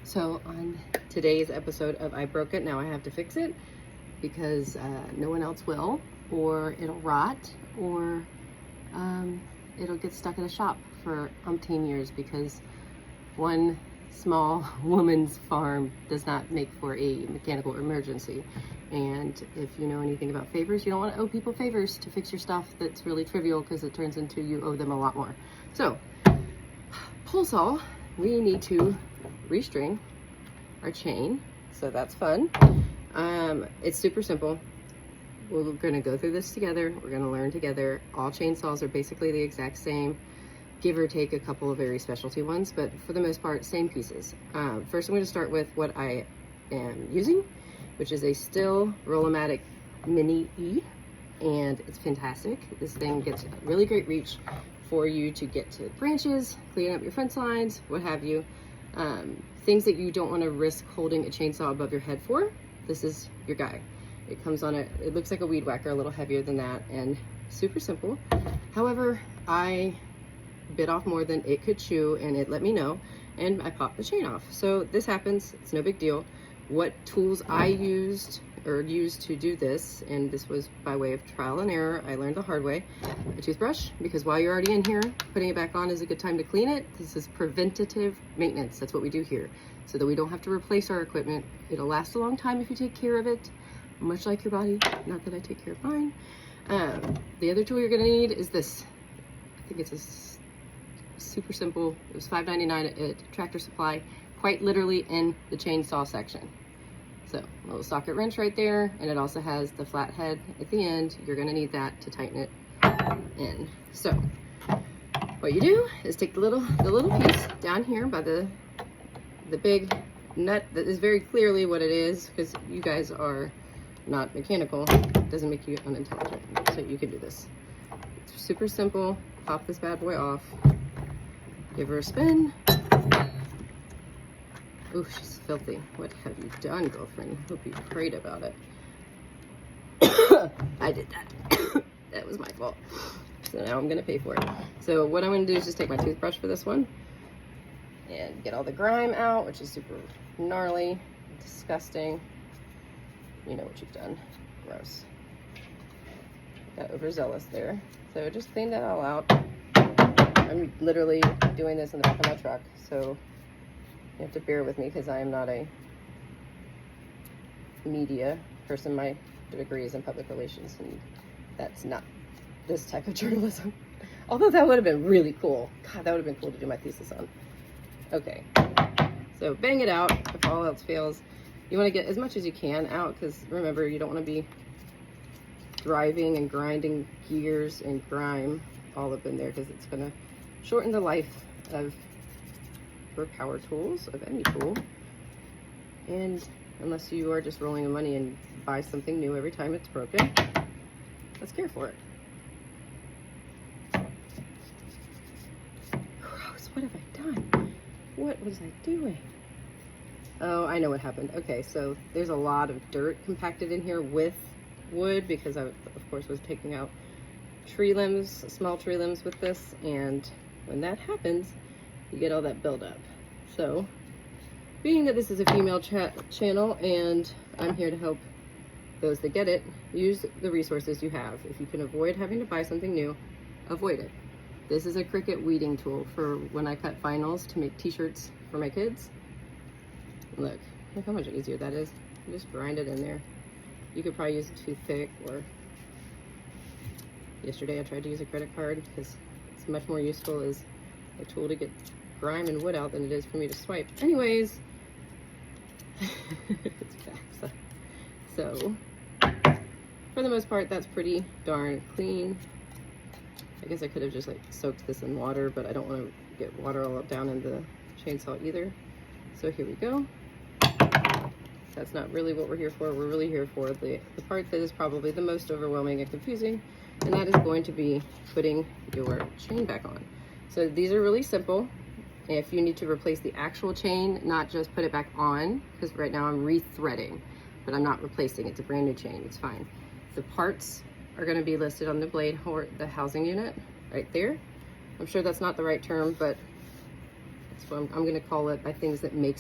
So on today's episode of I Broke It, Now I Have to Fix It, because no one else will, or it'll rot, or it'll get stuck in a shop for umpteen years because one small woman's farm does not make for a mechanical emergency. And if you know anything about favors, you don't want to owe people favors to fix your stuff that's really trivial, because it turns into you owe them a lot more. So, pull saw, we need to restring our chain, so that's fun. It's super simple. We're gonna go through this together. We're gonna learn together. All chainsaws are basically the exact same, give or take a couple of very specialty ones, but for the most part, same pieces. First, I'm gonna start with what I am using, which is a Stihl Roll-O-Matic Mini E, and it's fantastic. This thing gets a really great reach for you to get to branches, clean up your fence lines, what have you. Things that you don't want to risk holding a chainsaw above your head for, this is your guy. It comes on it looks like a weed whacker, a little heavier than that, and super simple. However, I bit off more than it could chew, and it let me know, and I popped the chain off. So this happens, it's no big deal. What tools I used to do this, and this was by way of trial and error, I learned the hard way. A toothbrush, because while you're already in here, putting it back on is a good time to clean it. This is preventative maintenance. That's what we do here, so that we don't have to replace our equipment. It'll last a long time if you take care of it, much like your body. Not that I take care of mine. The other tool you're gonna need is this. I think it's a super simple, it was $5.99 at Tractor Supply, quite literally in the chainsaw section. So a little socket wrench right there, and it also has the flat head at the end. You're gonna need that to tighten it in. So what you do is take the little piece down here by the big nut that is very clearly what it is, because you guys are not mechanical. It doesn't make you unintelligent, so you can do this. It's super simple. Pop this bad boy off, give her a spin. Ooh, she's filthy. What have you done, girlfriend? Hope you prayed about it. I did that. That was my fault. So now I'm gonna pay for it. So what I'm gonna do is just take my toothbrush for this one and get all the grime out, which is super gnarly, disgusting. You know what you've done. Gross. Got overzealous there. So just clean that all out. I'm literally doing this in the back of my truck, so you have to bear with me because I am not a media person. My degree is in public relations, and that's not this type of journalism. Although that would have been really cool. God, that would have been cool to do my thesis on. Okay, so bang it out if all else fails. You want to get as much as you can out, because remember, you don't want to be driving and grinding gears and grime all up in there, because it's going to shorten the life of your power tools, of any tool. And unless you are just rolling the money and buy something new every time it's broken, let's care for it. Gross, what have I done? What was I doing? Oh, I know what happened. Okay, so there's a lot of dirt compacted in here with wood, because I, of course, was taking out tree limbs, small tree limbs with this, and when that happens, you get all that buildup. So, being that this is a female channel and I'm here to help those that get it, use the resources you have. If you can avoid having to buy something new, avoid it. This is a Cricut weeding tool for when I cut vinyls to make t-shirts for my kids. Look how much easier that is. You just grind it in there. You could probably use a toothpick, or yesterday I tried to use a credit card, because it's much more useful as a tool to get grime and wood out than it is for me to swipe. Anyways, it's back. So for the most part, that's pretty darn clean. I guess I could have just like soaked this in water, but I don't want to get water all up down in the chainsaw either. So here we go. That's not really what we're here for. We're really here for the part that is probably the most overwhelming and confusing, and that is going to be putting your chain back on. So these are really simple. If you need to replace the actual chain, not just put it back on, because right now I'm re-threading, but I'm not replacing. It's a brand new chain. It's fine. The parts are going to be listed on the blade, or the housing unit right there. I'm sure that's not the right term, but that's what I'm going to call it, by things that make